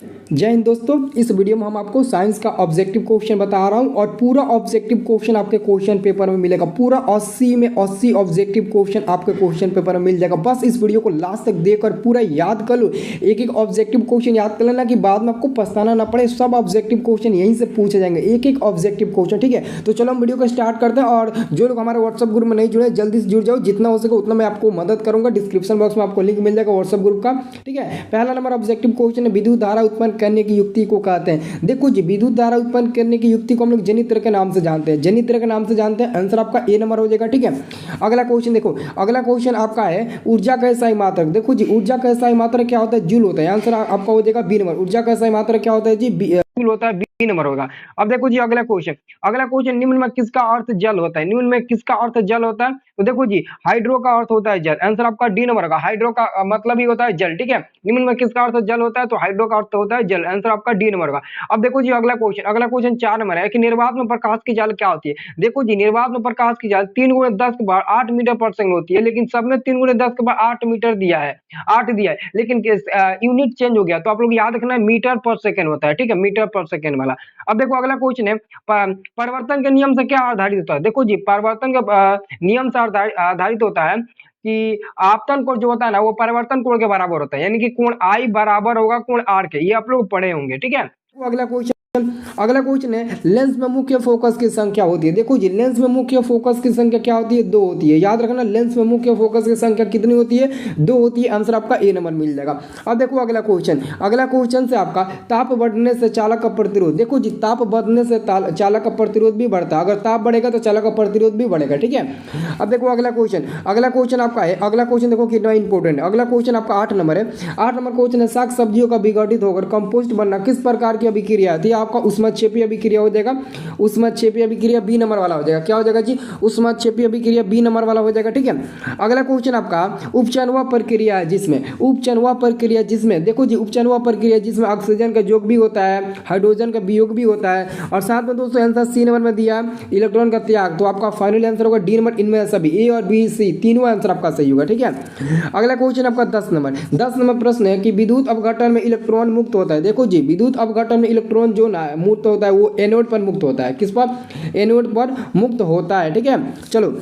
जय हिंद दोस्तों। इस वीडियो में हम आपको साइंस का ऑब्जेक्टिव क्वेश्चन बता रहा हूं और पूरा ऑब्जेक्टिव क्वेश्चन आपके क्वेश्चन पेपर में मिलेगा। पूरा 80 में 80 ऑब्जेक्टिव क्वेश्चन आपके क्वेश्चन पेपर में मिल जाएगा। बस इस वीडियो को लास्ट तक देखकर पूरा याद कर लो। एक एक ऑब्जेक्टिव क्वेश्चन याद कर लेना कि बाद में आपको पछताना ना पड़े। सब ऑब्जेक्टिव क्वेश्चन यहीं से पूछे जाएंगे, एक एक ऑब्जेक्टिव क्वेश्चन। ठीक है, तो चलो हम वीडियो को स्टार्ट करते हैं। और जो लोग हमारे व्हाट्सअप ग्रुप में नहीं जुड़े, जल्दी से जुड़ जाओ। जितना हो सके उतना मैं आपको मदद करूंगा। डिस्क्रिप्शन बॉक्स में आपको लिंक मिल जाएगा व्हाट्सअप ग्रुप का। ठीक है, पहला नंबर ऑब्जेक्टिव क्वेश्चन है, विद्युत धारा उत्पन्न करने की युक्ति को कहते हैं। देखो जी, विद्युत धारा उत्पन्न करने की युक्ति को हम लोग जनित्र के नाम से जानते हैं। जनित्र के नाम से जानते हैं। आंसर आपका ए नंबर हो जाएगा। ठीक है, अगला क्वेश्चन देखो। अगला क्वेश्चन आपका है ऊर्जा का स्थायी मात्रक। देखो जी, ऊर्जा का स्थायी मात्रक क्या होता है? जूल होता है। आंसर आपका हो जाएगा बी नंबर। ऊर्जा का स्थायी मात्रक क्या होता है जी? जूल होता है। बी नंबर होगा। अब देखो जी, अगला क्वेश्चन। अगला क्वेश्चन, निम्न में किसका अर्थ जल होता है? निम्न में किसका अर्थ जल होता है? तो देखो जी, हाइड्रो का अर्थ होता है जल। आंसर आपका डी नंबर होगा। हाइड्रो का मतलब ही होता है जल। ठीक है, निम्न में किसका अर्थ जल होता है? तो हाइड्रो का अर्थ होता है जल। आंसर आपका डी नंबर होगा। अब देखो जी, अगला क्वेश्चन। अगला क्वेश्चन 4 नंबर है कि निर्वात में प्रकाश की जाल क्या होती है? देखो जी, निर्वात में प्रकाश की जाल 3 × 10 के पावर 8 मीटर पर सेकंड होती है, लेकिन सब में 3 × 10 के पावर 8 मीटर दिया है, 8 दिया है, लेकिन यूनिट चेंज हो गया। तो आप लोग याद रखना, मीटर पर सेकंड होता है। ठीक है, मीटर पर सेकंड वाला। अब देखो अगला क्वेश्चन है, परिवर्तन के नियम से क्या आधारित होता है? देखो जी, परिवर्तन का नियम से आधारित होता है कि आपतन कोण जो होता है ना, वो परिवर्तन कोण के बराबर होता है, यानी कि कोण आई बराबर होगा कोण आर के। ये आप लोग पढ़े होंगे। ठीक है, तो अगला क्वेश्चन है, लेंस में मुख्य फोकस की संख्या होती है। देखो जी, लेंस में मुख्य फोकस की संख्या क्या होती है? 2 होती है। याद रखना, लेंस में मुख्य फोकस की संख्या कितनी होती है? 2 होती है। आंसर आपका ए नंबर मिल जाएगा। अब देखो अगला क्वेश्चन। अगला क्वेश्चन से आपका ताप बढ़ने से चालक का प्रतिरोध। देखो जी, ताप बढ़ने से चालक का प्रतिरोध भी बढ़ता है। अगर ताप बढ़ेगा तो चालक का प्रतिरोध भी बढ़ेगा। ठीक है, अब देखो अगला क्वेश्चन। अगला क्वेश्चन आपका है, अगला क्वेश्चन देखो कितना इंपॉर्टेंट है। अगला क्वेश्चन आपका 8 नंबर है। 8 नंबर क्वेश्चन है, साग सब्जियों का विघटित होकर कंपोस्ट बनना किस प्रकार की अभिक्रिया है? आपका उष्माक्षेपीय अभिक्रिया हो जाएगा। उष्माक्षेपीय अभिक्रिया बी नंबर वाला हो जाएगा। क्या हो जाएगा जी? उष्माक्षेपीय अभिक्रिया बी नंबर वाला हो जाएगा। ठीक है, अगला क्वेश्चन आपका उपचयन प्रक्रिया है जिसमें, उपचयन प्रक्रिया जिसमें, देखो जी, उपचयन प्रक्रिया जिसमें ऑक्सीजन का योग भी होता है, हाइड्रोजन का वियोग भी होता है, और साथ में दोस्तों आंसर सी नंबर में दिया इलेक्ट्रॉन का त्याग। तो आपका फाइनल आंसर होगा डी नंबर। इनमें सभी ए और बी सी तीनों आंसर आपका सही होगा। ठीक है, अगला क्वेश्चन आपका 10 नंबर। 10 नंबर प्रश्न है कि विद्युत अपघटन में इलेक्ट्रॉन मुक्त होता है। देखो जी, विद्युत अपघटन में इलेक्ट्रॉन जो ना मुक्त होता है वो एनोड पर मुक्त होता है। किस पर? एनोड पर मुक्त होता है। ठीक है, चलो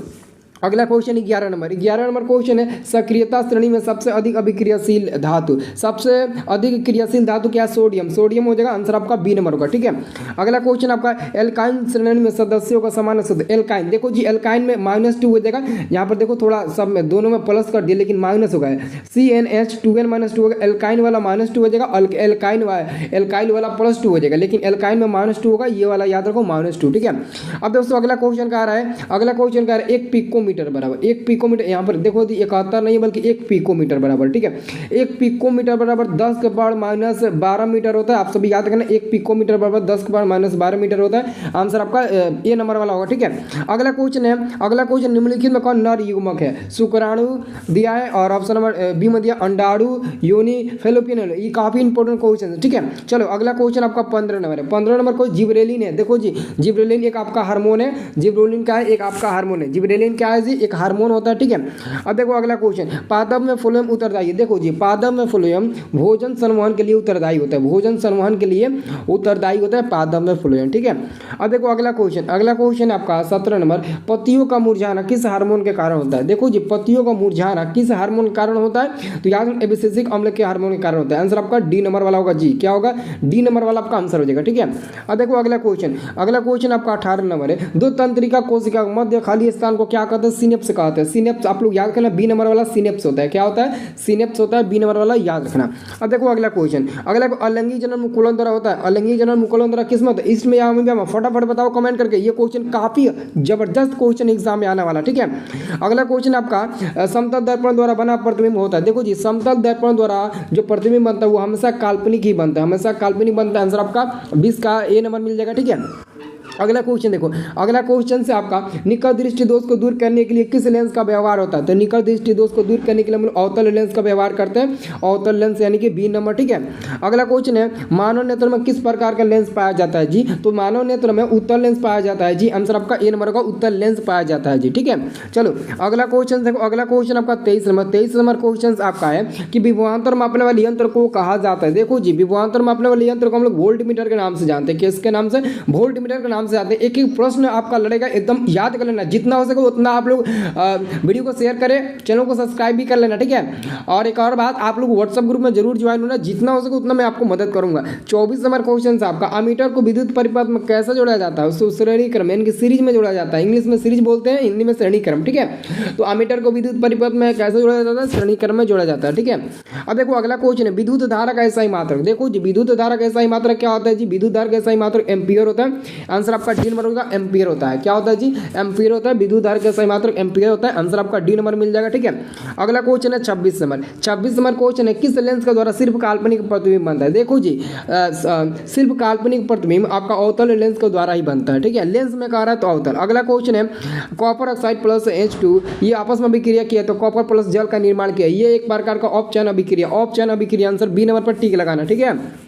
अगला क्वेश्चन 11 नंबर। 11 नंबर क्वेश्चन है, सक्रियता श्रेणी में सबसे अधिक अभिक्रियाशील धातु। सबसे अधिक क्रियाशील धातु क्या? सोडियम। सोडियम हो जाएगा। आंसर आपका बी नंबर होगा। ठीक है, अगला क्वेश्चन आपका, एल्काइन श्रेणी में सदस्यों का समान शुद्ध। एल्काइन, देखो जी, एल्काइन में -2 हो जाएगा। यहाँ पर देखो थोड़ा सब में दोनों में प्लस कर दिया, लेकिन माइनस हो गया। CnH2n -2 होगा। एल्काइन वाला -2 हो जाएगा। एल्काइल वाला +2 हो जाएगा, लेकिन एल्काइन में -2 होगा। ये वाला याद रखो, -2। ठीक है, अब दोस्तों अगला क्वेश्चन कह रहा है, अगला क्वेश्चन कह रहा है, 1 पिकोमीटर बराबर, 1 पिकोमीटर, यहाँ पर देखो 71 नहीं बल्कि 1 पिकोमीटर बराबर। ठीक है, 1 पिकोमीटर बराबर 10 के पावर -12 मीटर होता है। आप सभी याद रखना, 1 पिकोमीटर बराबर 10 के पावर -12 मीटर होता है। आंसर आपका ए नंबर वाला होगा। ठीक है, अगला क्वेश्चन है, अगला क्वेश्चन, निम्नलिखित में कौन नर युग्मक है? शुक्राणु दिया है, और ऑप्शन नंबर बी में दिया अंडाणु, योनि, फेलोपियन। ये काफी इंपॉर्टेंट क्वेश्चन है। ठीक है, चलो अगला क्वेश्चन आपका 15 नंबर है। 15 नंबर को जिब्रेलिन है। देखो जी, जिब्रेलिन एक आपका हार्मोन है। जिब्रेलिन क्या है? एक आपका हार्मोन है। जिब्रेलिन क्या है जी? एक हार्मोन होता है। ठीक है, अब देखो अगला क्वेश्चन, पादप में फ्लोएम उत्तरदायी। देखो जी, पादप में फ्लोएम भोजन संवहन के लिए उत्तरदायी होता है। भोजन संवहन के लिए उत्तरदायी होता है पादप में फ्लोएम। ठीक है, अब देखो अगला क्वेश्चन। अगला क्वेश्चन आपका 17 नंबर, पत्तियों का मुरझाना किस हार्मोन के कारण होता है? देखो जी, पत्तियों का मुरझाना किस हार्मोन के कारण होता है? तो याद एबिसिसिक अम्ल के हार्मोन के कारण होता है। आंसर आपका डी नंबर वाला होगा जी। क्या होगा? डी नंबर वाला आपका आंसर हो जाएगा। ठीक है, अब देखो अगला क्वेश्चन। अगला क्वेश्चन आपका 18 नंबर है, दो तंत्रिका कोशिका मध्य खाली स्थान को क्या कहते हैं? सिनेप्स कहते हैं। सिनेप्स आप लोग याद करना, बी नंबर वाला सिनेप्स होता है। क्या होता है? सिनेप्स होता है। बी नंबर वाला याद रखना। अब देखो अगला क्वेश्चन। अगला अलिंगी जनन मुकुलन द्वारा होता है। अलिंगी जनन मुकुलन द्वारा किस में होता है? इसमें या में? फटाफट बताओ कमेंट करके। ये क्वेश्चन काफी जबरदस्त क्वेश्चन एग्जाम में आने वाला। ठीक है, अगला क्वेश्चन आपका, समतल दर्पण द्वारा बना प्रतिबिंब होता है। देखो जी, समतल दर्पण द्वारा जो प्रतिबिंब बनता है वो हमेशा काल्पनिक ही बनता है। हमेशा काल्पनिक बनता है। आंसर आपका 20 का ए नंबर मिल जाएगा। ठीक है, अगला क्वेश्चन देखो, अगला क्वेश्चन से आपका निकट दृष्टि दोष को दूर करने के लिए किस लेंस का व्यवहार होता है? तो निकट दृष्टि दोष को दूर करने के लिए हम लोग अवतल लेंस का व्यवहार करते हैं, अवतल लेंस यानी कि बी नंबर, ठीक है। अगला क्वेश्चन है मानव नेत्र में किस प्रकार का लेंस पाया जाता है जी? तो मानव नेत्र में उत्तल लेंस पाया जाता है जी, आंसर आपका ए नंबर का उत्तल लेंस पाया जाता है जी, ठीक है। चलो अगला क्वेश्चन देखो, अगला क्वेश्चन आपका 23 नंबर क्वेश्चन आपका है कि विभवांतर मापने वाले यंत्र को कहा जाता है? देखो जी, विभवांतर मापने वाले यंत्र को हम लोग वोल्ट मीटर के नाम से जानते हैं, किसके नाम से? वोल्ट मीटर के नाम से जानते हैं। एक एक प्रश्न आपका लड़ेगा, एकदम याद कर लेना, जितना हो सके उतना आप लोग वीडियो को शेयर करें, चैनल को सब्सक्राइब भी कर लेना, ठीक है। और एक और बात, आप लोग व्हाट्सएप ग्रुप में जरूर ज्वाइन होना, जितना हो सके उतना मैं आपको मदद करूंगा। 24 नंबर क्वेश्चन आपका अमीटर को विद्युत परिपथ में कैसे जोड़ा जाता है? उसको श्रेणी क्रम यानी कि सीरीज में जोड़ा जाता है, इंग्लिश में सीरीज बोलते हैं, हिंदी में श्रेणी क्रम, ठीक है। तो अमीटर को विद्युत परिपथ में कैसे जोड़ा जाता है? श्रेणी क्रम में जोड़ा जाता है, ठीक है। अब देखो अगला क्वेश्चन है विद्युत धारा का ऐसा ही मात्रक। देखो जी, विद्युत धारा का ऐसा ही मात्रक क्या होता है जी? विद्युत धारा का ऐसा ही मात्रक एम्पियर होता है, आंसर आपका डी नंबर होगा, एम्पियर होता है। क्या होता है जी? एम्पियर होता है। विद्युत धारा का सही मात्रक एम्पियर होता है, आंसर आपका डी नंबर मिल जाएगा, ठीक है। अगला क्वेश्चन है 26 नंबर। 26 नंबर क्वेश्चन है किस लेंस के द्वारा सिर्फ काल्पनिक प्रतिबिंब बनता है? देखो जी, सिर्फ काल्पनिक प्रतिबिंब आपका अवतल लेंस के द्वारा ही बनता है, ठीक है। लेंस में कह रहा है तो अवतल। अगला क्वेश्चन है कॉपर ऑक्साइड प्लस H2 ये आपस में अभिक्रिया किया तो कॉपर प्लस जल का निर्माण किया, ये एक प्रकार का औपचयन अभिक्रिया, औपचयन अभिक्रिया, आंसर बी नंबर पर टिक लगाना, ठीक है।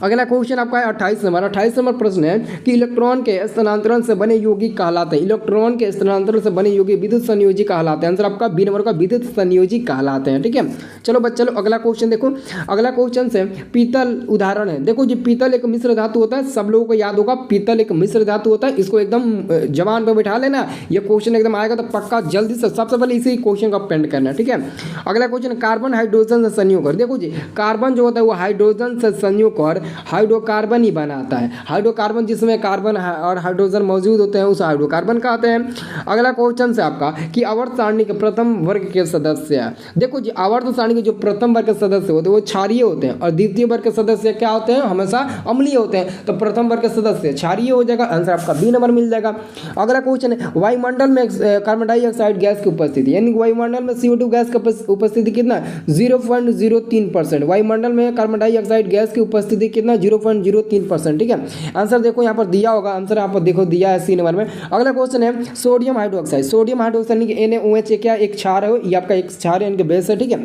अगला क्वेश्चन आपका है 28 नंबर। 28 नंबर प्रश्न है कि इलेक्ट्रॉन के स्थानांतरण से बने यौगिक कहलाते हैं, इलेक्ट्रॉन के स्थानांतरण से बने यौगिक विद्युत संयोजी कहलाते हैं, आंसर आपका बी नंबर का विद्युत संयोजी कहलाते हैं, ठीक है। चलो बच्चों अगला क्वेश्चन देखो, अगला क्वेश्चन से पीतल उदाहरण है। देखो जी, पीतल एक मिश्र धातु होता है, सब लोगों को याद होगा पीतल एक मिश्र धातु होता है, इसको एकदम जबान पर बैठा लेना, ये क्वेश्चन एकदम आएगा तो पक्का जल्दी से सबसे पहले इसी क्वेश्चन का पेंड करना, ठीक है। अगला क्वेश्चन कार्बन हाइड्रोजन से संयोग कर। देखो जी, कार्बन जो होता है वो हाइड्रोजन से संयोग कर हाइड्रोकार्बन ही बनाता है, हाइड्रोकार्बन जिसमें कार्बन और हाइड्रोजन मौजूद होते हैं उस हाइड्रोकार्बन कहते हैं। अगला क्वेश्चन से आपका कि आवर्त सारणी के प्रथम वर्ग के सदस्य, देखो जी आवर्त सारणी के जो प्रथम वर्ग के सदस्य होते हैं वो क्षारीय होते हैं और द्वितीय वर्ग के सदस्य क्या होते हैं? हमेशा अम्लीय होते हैं, तो प्रथम वर्ग के सदस्य क्षारीय हो जाएगा, आंसर आपका बी नंबर मिल जाएगा। अगला क्वेश्चन है वायुमंडल में कार्बन डाइऑक्साइड गैस की उपस्थिति, यानी वायुमंडल में CO2 गैस की उपस्थिति कितना? 0.03%। वायुमंडल में कार्बन डाइऑक्साइड गैस की उपस्थिति कितना? 0.03%, ठीक है। आंसर देखो यहाँ पर दिया होगा, आंसर यहाँ पर देखो दिया है सी नंबर में। अगला क्वेश्चन है sodium hydroxide, sodium hydroxide NaOH क्या एक क्षार है, ये आपका एक क्षार है, इनके बेस है, ठीक है।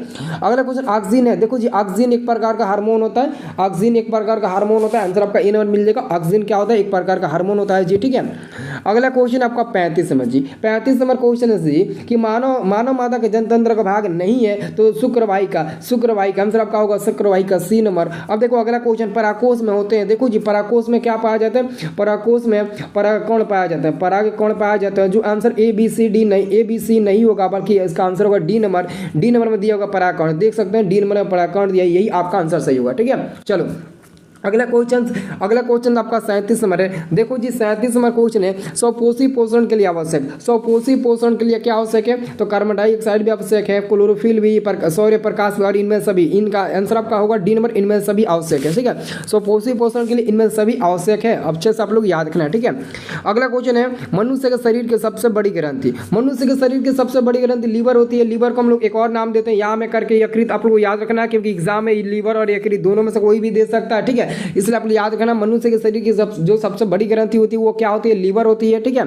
अगला क्वेश्चन ऑक्सीजन है। देखो जी, ऑक्सीजन एक प्रकार का हार्मोन होता है, ऑक्सीजन एक प्रकार का हार्मोन होता है, आंसर आपका ए नंबर मिल जाएगा। ऑक्सीजन क्या होता है? एक प्रकार का हार्मोन होता है जी, ठीक है। अगला क्वेश्चन आपका 35 नंबर जी। 35 नंबर क्वेश्चन है जी कि मानव मादा के जनतंत्र का भाग नहीं है तो शुक्रवाहिका, शुक्रवाहिका आंसर आपका होगा शुक्रवाहिका सी नंबर। अब देखो अगला क्वेश्चन पराकोष में होते हैं। देखो जी, पराकोष में क्या पाया जाता है? पराकोष में परागकण पाया जाता है, परागकण पाया जाता है, जो आंसर ABCD नहीं, ABC नहीं होगा बल्कि इसका आंसर होगा डी नंबर। डी नंबर में दिया होगा परागकण, देख सकते हैं डी नंबर में परागकण दिया, यही आपका आंसर सही होगा, ठीक है। चलो अगला क्वेश्चन आपका 37 नंबर है। देखो जी 37 नंबर क्वेश्चन है स्वपोषी पोषण के लिए आवश्यक, स्वपोषी पोषण के लिए क्या आवश्यक है? तो कार्बन डाइऑक्साइड भी आवश्यक है, क्लोरोफिल भी, सौर्य प्रकाश भी, और इनमें सभी, इनका आंसर आपका होगा डी नंबर, इनमें सभी आवश्यक है, ठीक है। स्वपोषी पोषण के लिए इनमें सभी आवश्यक है, अच्छे से आप लोग याद रखना, ठीक है। अगला क्वेश्चन है मनुष्य के शरीर की सबसे बड़ी ग्रंथि, मनुष्य के शरीर की सबसे बड़ी ग्रंथि लीवर होती है। लीवर को हम लोग एक और नाम देते हैं यहाँ में करके यकृत, आप लोग याद रखना क्योंकि एग्जाम में लीवर और यकृत दोनों में से कोई भी दे सकता है, ठीक है। इसलिए आप याद रखना मनुष्य के शरीर की जो सबसे बड़ी ग्रंथि होती है वो क्या होती है? लीवर होती है, ठीक है।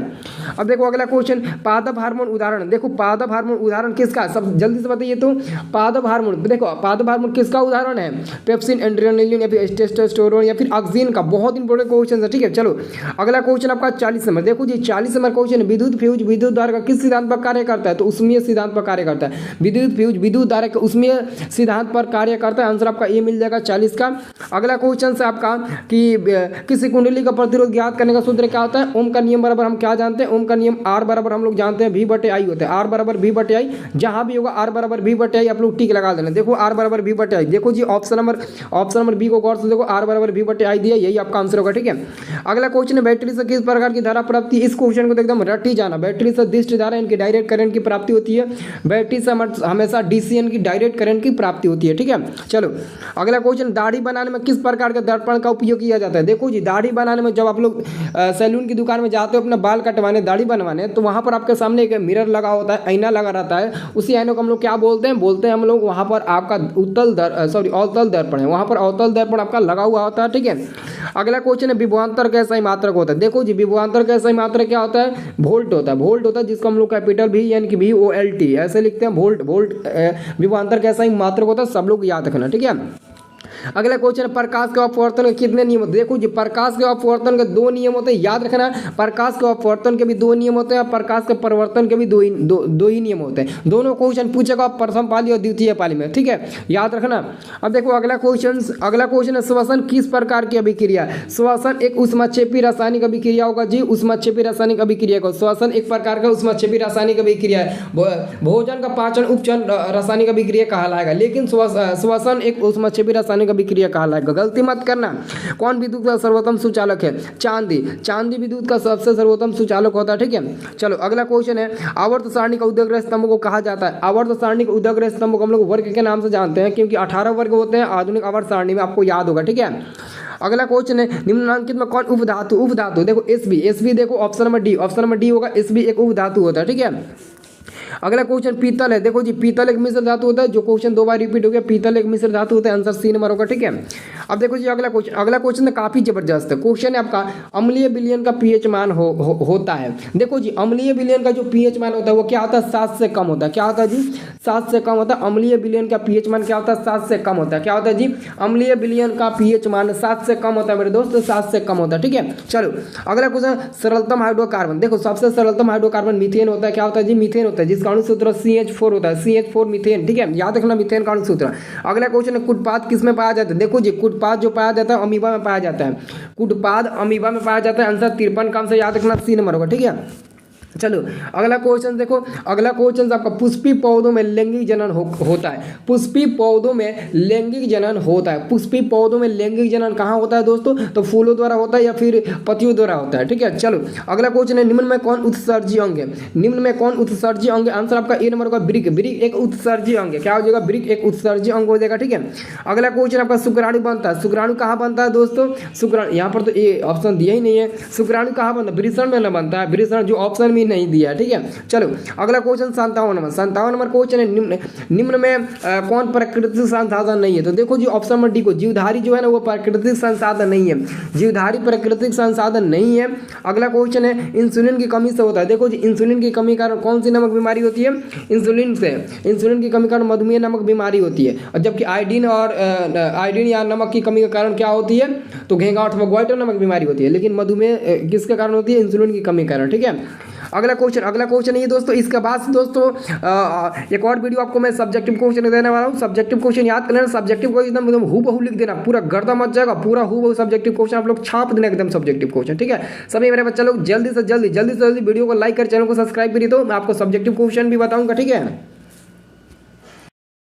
अब देखो अगला क्वेश्चन पादप हार्मोन उदाहरण। देखो पादप हार्मोन उदाहरण किसका? सब जल्दी से बताइए तो। पादप हार्मोन, देखो पादप हार्मोन किसका उदाहरण है? पेप्सिन, एड्रेनालिन या फिर टेस्टोस्टेरोन या फिर ऑक्सीजन का। बहुत इंपॉर्टेंट क्वेश्चन है, ठीक है। चलो अगला क्वेश्चन आपका 40 नंबर। देखो जी 40 नंबर क्वेश्चन विद्युत फ्यूज विद्युत धारा का किस सिद्धांत पर कार्य करता है? तो उसमें सिद्धांत पर कार्य करता है। विद्युत फ्यूज विद्युत धारा के उसमें सिद्धांत पर कार्य करता है, आंसर आपका ये मिल जाएगा 40 का। अगला क्वेश्चन से आपका कि किसी कुंडली का प्रतिरोध ज्ञात करने का सूत्र क्या होता है? ओम का नियम बराबर हम क्या जानते हैं? ओम का नियम R बराबर हम लोग जानते हैं V/I होता है। R बराबर V/I, जहां भी होगा R बराबर V/I आप लोग टिक लगा देना। देखो R बराबर V/I, देखो जी ऑप्शन नंबर बी को गौर से देखो, R बराबर V/I दिया, यही आपका आंसर होगा, ठीक है। अगला क्वेश्चन है बैटरी से किस प्रकार की धारा प्राप्ति? इस क्वेश्चन को तो एकदम रट ही जाना। बैटरी से दिष्ट धारा इनकी डायरेक्ट करंट की प्राप्ति होती है, बैटरी से हमेशा DCN की डायरेक्ट करंट की प्राप्ति होती है, ठीक है। चलो अगला क्वेश्चन दाढ़ी बनाने में किस प्रकार के दर्पण का उपयोग किया जाता है? देखो जी, दाढ़ी बनाने में जब आप लोग सैलून की दुकान में जाते हो अपना बाल कटवाने, दाढ़ी बनवाने, तो वहाँ पर आपके सामने एक मिरर लगा होता है, आईना लगा रहता है। उसी आईने को हम लोग क्या बोलते हैं हम लोग वहाँ पर आपका अवतल दर्पण है, वहाँ पर अवतल दर्पण आपका लगा हुआ होता है। ठीक है, अगला क्वेश्चन है विभवांतर का SI मात्रक होता है? देखो जी, विभवांतर का SI मात्रक क्या होता है? वोल्ट होता है। वोल्ट होता है जिसको हम लोग कैपिटल V यानी कि VOLT ऐसे लिखते हैं। वोल्ट विभवांतर का SI मात्रक होता है, सब लोग याद रखना। ठीक है, अगला क्वेश्चन, प्रकाश के अपवर्तन के कितने नियम होते हैं? देखो जी, प्रकाश के अपवर्तन के 2 नियम होते हैं, याद रखना। प्रकाश के अपवर्तन के भी 2 नियम होते हैं, प्रकाश के परिवर्तन के भी दो ही नियम होते हैं। दोनों क्वेश्चन पूछेगा प्रथम पाली और द्वितीय पाली में। ठीक है, याद रखना। अब देखो अगला क्वेश्चन है, श्वसन किस प्रकार की अभिक्रिया? श्वसन एक ऊष्माक्षेपी रासायनिक अभिक्रिया होगा जी, ऊष्माक्षेपी रासायनिक अभिक्रिया को श्वसन एक प्रकार का ऊष्माक्षेपी रासायनिक अभिक्रिया है। भोजन का पाचन उपचयन रासायनिक अभिक्रिया कहलाएगा, लेकिन श्वसन एक ऊष्माक्षेपी रासायनिक अभिक्रिया कहलाएगा। गलती मत करना। कौन विद्युत का सर्वोत्तम सुचालक है? चांदी विद्युत का सबसे सर्वोत्तम सुचालक होता है। ठीक है, चलो अगला क्वेश्चन है, आवर्त सारणी का उदग्र स्तंभ को कहा जाता है? आवर्त सारणी का उदग्र स्तंभ को हम लोग वर्ग के नाम से जानते हैं, क्योंकि 18 वर्ग होते हैं आधुनिक आवर्त सारणी में, आपको याद होगा। ठीक है, अगला क्वेश्चन है, निम्नलिखित में कौन उपधातु देखो एसबी देखो ऑप्शन नंबर डी होगा। एसबी एक उपधातु होता है। ठीक है, अगला क्वेश्चन पीतल है। देखो जी, पीतल एक मिश्र धातु होता है, जो क्वेश्चन 2 बार रिपीट हो गया। पीतल एक मिश्र धातु होता है, आंसर C नंबर होगा। ठीक है, अब देखो जी अगला क्वेश्चन काफी जबरदस्त है। क्वेश्चन है आपका, अम्लीय विलयन का पीएच मान होता है? देखो जी, अम्लीय विलयन का जो पीएच मान होता है वो क्या होता है? 7 से कम होता है। क्या होता है जी? 7 से कम होता है। अम्लीय विलयन का पीएच मान क्या होता है? 7 से कम होता है। क्या होता है जी? अम्लीय विलयन का पीएच मान 7 से कम होता है मेरे दोस्त, 7 से कम होता है। ठीक है, चलो अगला क्वेश्चन, सरलतम हाइड्रोकार्बन। देखो सबसे सरलतम हाइड्रोकार्बन मीथेन होता है। क्या होता है जी? मीथेन होता है, जिसका अणु सूत्र CH4 होता है। CH4 methane. ठीक है, याद रखना मीथेन का अणु सूत्र। अगला क्वेश्चन है, कुटपाद किस में पाया जाता है? देखो जी, कुटपाद जो पाया जाता है अमीबा में पाया जाता है। कुटपाद अमीबा में पाया जाता है, आंसर 53 काम से याद रखना, C नंबर होगा। ठीक है, चलो अगला क्वेश्चन देखो, अगला क्वेश्चन आपका, पुष्पी पौधों में लैंगिक जनन होता है? पुष्पी पौधों में लैंगिक जनन होता है। पुष्पी पौधों में लैंगिक जनन कहाँ होता है दोस्तों? तो फूलों द्वारा होता है या फिर पत्तियों द्वारा होता है। ठीक है, चलो अगला क्वेश्चन है, निम्न में कौन उत्सर्जी अंग है? निम्न में कौन उत्सर्जी अंग है? आंसर आपका A नंबर का ब्रिक एक उत्सर्जी अंग है। क्या हो जाएगा? ब्रिक एक उत्सर्जी अंग हो जाएगा। ठीक है, अगला क्वेश्चन आपका, शुक्राणु बनता है? शुक्राणु कहाँ बनता है दोस्तों? शुक्राणु यहाँ पर तो ए ऑप्शन दिया ही नहीं है। शुक्राणु कहाँ बनता है? वृषण में न बनता है, वृषण जो ऑप्शन में नहीं दिया है। ठीक है, चलो अगला क्वेश्चन 57 नंबर क्वेश्चन है, निम्न में कौन प्राकृतिक संसाधन नहीं है? तो देखो जी, ऑप्शन नंबर डी को, जीवधारी जो है ना वो प्राकृतिक संसाधन नहीं है। जीवधारी प्राकृतिक संसाधन नहीं है। अगला क्वेश्चन है, इंसुलिन की कमी से होता है? देखो जी, इंसुलिन की कमी कारण कौन सी नामक बीमारी होती है? इंसुलिन की कमी कारण मधुमेह नामक बीमारी होती है। और जबकि आयोडीन या नमक की कमी के कारण क्या होती है? तो घेंगावट व ग्वाइटर नामक बीमारी होती है। लेकिन मधुमेह किसके कारण होती है? इंसुलिन की कमी के कारण। ठीक है, अगला क्वेश्चन ये दोस्तों, इसके बाद दोस्तों एक और वीडियो आपको मैं सब्जेक्टिव क्वेश्चन देने वाला हूँ। सब्जेक्टिव क्वेश्चन याद कर लेना, सब्जेक्टिव को एकदम हूबहू लिख देना, पूरा गर्दा मच जाएगा, पूरा हूबहू सब्जेक्टिव क्वेश्चन आप लोग छाप देना एकदम सब्जेक्टिव क्वेश्चन। ठीक है, सभी मेरे बच्चे लोग जल्दी से जल्दी वीडियो को लाइक कर, चैनल को सब्सक्राइब करिए, तो मैं आपको सब्जेक्टिव क्वेश्चन भी बताऊंगा। ठीक है।